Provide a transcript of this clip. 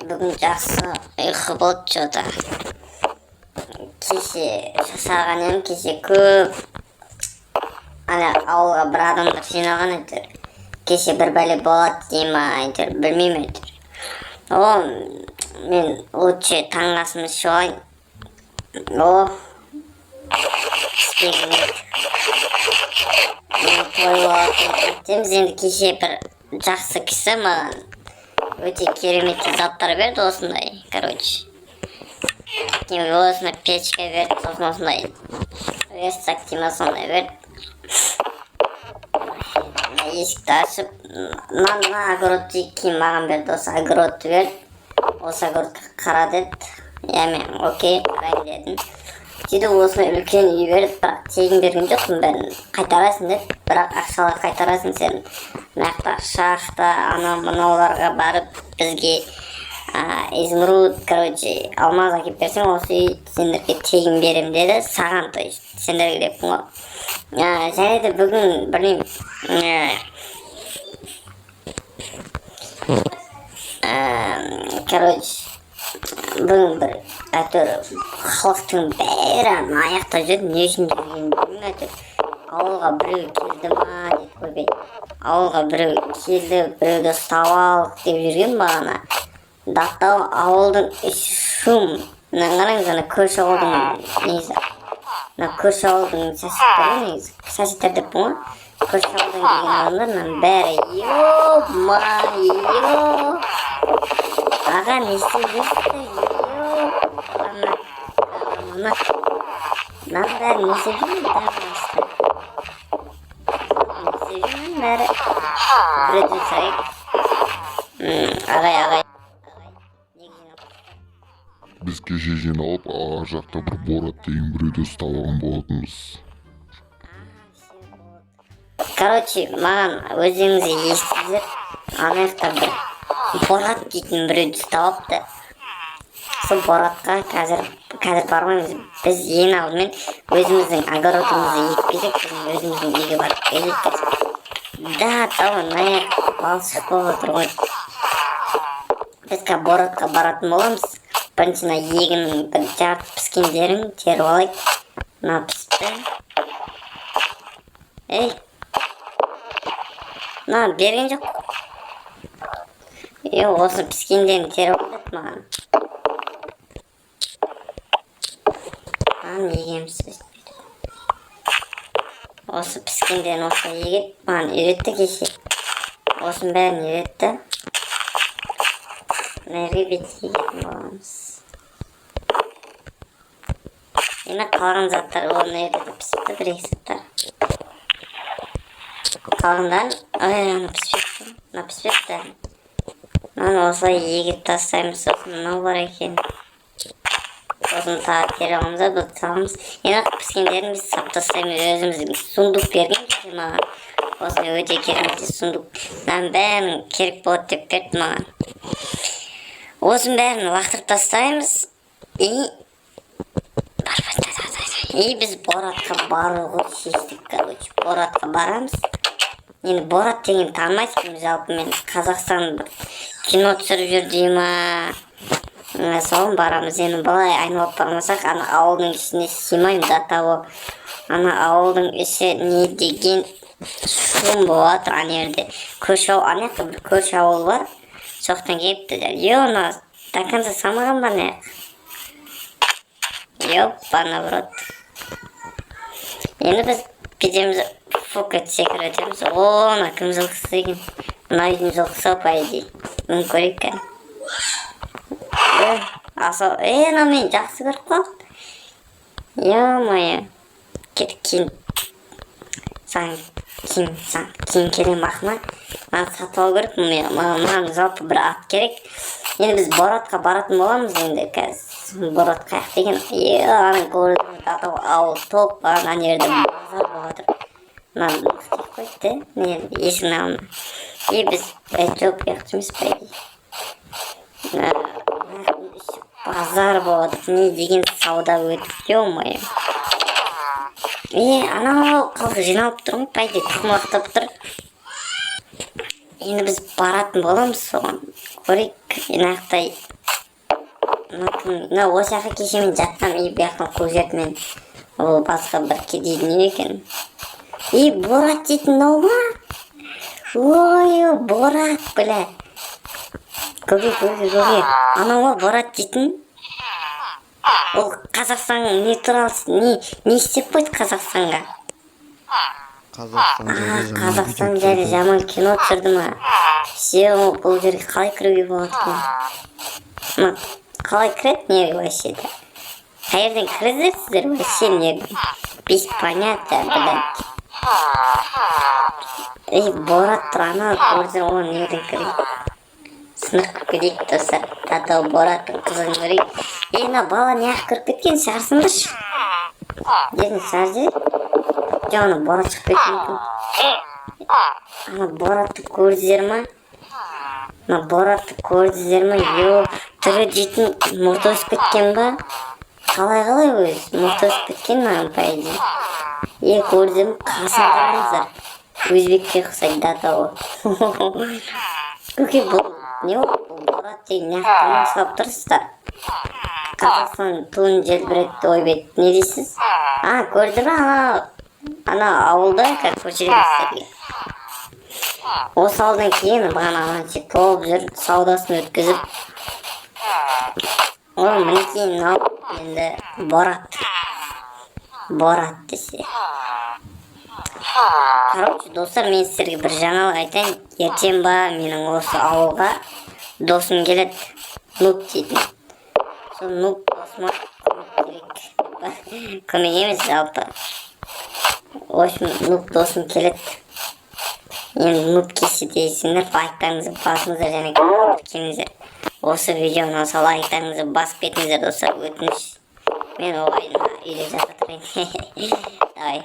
Бүгін жақсы ұйқы болды жода. Кеше жасаған едім, кеше көп ауылға бір адамдар жиналған әйтеуір. Кеше бір бәле болады дей ма әйтеуір, білмеймін әйтеуір. Мен лучше таңғы асымды ішіп алайын. Теміз енді кеше бір жақсы кісі маған өте керемет заттар берді осындай, короче. Осындай печка берді, сосын осындай верстак дейма сондай берді. Есікті ашып, мына огородты кейін маған берді, осы огородты берді. Осы огородқа қара деді. Мен окей, қарайын дедім. Сөйтіп осындай үлкен үй берді, бірақ тегін берген жоқпын, бәрін қайтарасың деді. Бірақ ақшалар қайтарасың сен. Мына шахта, мынауларға барып бізге изумруд, короче, алмаз әкеп берсең, осы үй сендерге тегін берем деді. Саған, то есть, сендерге деппін ғой. Және де бүгін білмеймін. Короче, бүгін бір әйтеуір халықтың бәрі аяқта жүрді, не үшін жүргенін білмеймін әйтеуір. Ауылға біреу келді ма дейді көбей. Ауылға біреу келді, біреуді ұстап алдық деп жүрген бағана. Даттау ауылдың шум. Қараңыз, көрші ауылдың несі. Көрші ауылдың сәсеттері негізі. Сәсеттер деппін ғой. Көрші ауылдан келген адамдар бәрі йо-ма-йо. Аға не істеп жүрсіздер? Мынаның бәрі не істеп жүрмін? Бәрі біреуден сұрайық. Ағай. Біз кеше жиналып, ар жақта бір Борат деген біреуді ұстап алған болатынбыз. Короче, маған өздеріңізге естіздер, анаяқта бір Борат дейтін біреуді ұстап алыпты. Сол Боратқа қазір бармаймыз. Біз ең алдымен өзіміздің огородымызды екпесек, өзіміздің үйге барып келейік. Да, аяқ балшық болып отыр ғой. Біз Боратқа баратын боламыз. Бірінші егіннің бір жарты піскендерін теріп алайық. Пісті. Берген жоқ. Осы піскендерін теріп алайық маған. Егеміз. Осы піскендерін осы егет. Маған үйретті кеше. Осының бәрін үйретті. Нәрге бет егетін боламыз. Енді қалған заттар оны үйретті пісіпті, бір-екі заттар. Қалғандарын, піспепті. Осылай егет тастаймыз, сосын мынау бар екен. Сосын тағы тері аламыз, бұл саламыз. Енді піскендерін біз сап тастаймыз, өзіміздің сундук берген кеше маған. Осыны өте керемет сундук. Бәрін керек болады деп берді маған. Осының бәрін лақтырып тастаймыз. Біз Боратқа баруға шештік, короче. Боратқа барамыз. Енді Борат деген танымайсың, жалпы мен Қазақстан кино түсіріп жүр дейма. Соған барамыз. Енді былай айналып бармасақ, ауылдың ішіне сыймаймыз, атауы. Ауылдың іші не деген шум болады, жерде. Көрші ауыл бар. Соқтан келіптілер. До конца самаған ба не? Ёппана в рот. Енді біз кетеміз, фокет секір өтеміз. Кім жылқысы екен? Мына үйдің жылқысы по идее. Мұны көрейік кән. Мен жақсы көріп қалды. Ё-моё. Кейін келем ақына. Маған сатып алу керек. Маған жалпы бір ат керек. Енді біз Боратқа баратын боламыз енді қазір. Борат қаяқ деген. Көрдім ауыл топ бар. Жерде базар болып отыр. Мықтық қойды. Есігін алдына. Біз жоқ емес пе. Базар болып отыр. Не деген сауда өтіп. Ё-моё. Анау халық жиналып тұр ғой, пәйде тұқым лақтап тұр. Енді біз баратын боламыз соған. Көрейік, инақтай. Осы жаққа кеше мен жаттам, бұл жақтан қуып жіберді мен. Ол басқа бір кедейдің не екен. Борат дейтін ол ма? Ой, Борат, бля. Көке. Анау ма Борат дейтін? Ол Қазақстанның не туралы, не істеп қойды Қазақстанға? Қазақстан жайлы жаман кино түсірді ма? Бұл жерге қалай кіруге болады? Қалай кіреді неге вообще да? Қайерден кіріздерсіздер вообще неге? Без понятия, блядь. Борат тұр, ана көрдер оған неден кірейік? Сынық көрейік достар. Тата Бораттың қызын көрейік. Ана бала неғып кіріп кеткен, шығарсыңдаршы. Дедін сәрде? Ана Борат шығып кеткен. Ана Боратты көрдіздер ма? Боратты көрдіздер ма? Түрі дейтін мұрты өсіп кеткен ба? Қалай өз? Мұрты өсіп кеткен маған пайды. Көрдіздер ма? Қасын қараңыздар. Өзбекке ұқсайды дата ол. Көке бұл не ол? Борат деген неғып салып тұрсыздар. Қазақстан туын желбіретті ойбет. Не дейсіз? Көрді ма? Ана ауылда көшіреміздерге. Осы ауылдан кейін бұған ананче толып жүр, саудасын өткізіп. Мінекейін алып енді Борат десе. Короче, достар, мен сіздерге бір жаңалық айтайын. Ертең ба менің осы ауылға досым келеді. Нуп дейтін. Сол Нуп досыма көмек керек. Көмек емес жалпы. В общем, Нуп досым келеді. Енді Нуп келсе дейсіңдер, лайктарыңызды басыңыздар және келіңіздер. Осы видеоны осы лайктарыңызды басып кетіңіздер достар, өтініш. Мен оғайын үйде жатыр. Давай.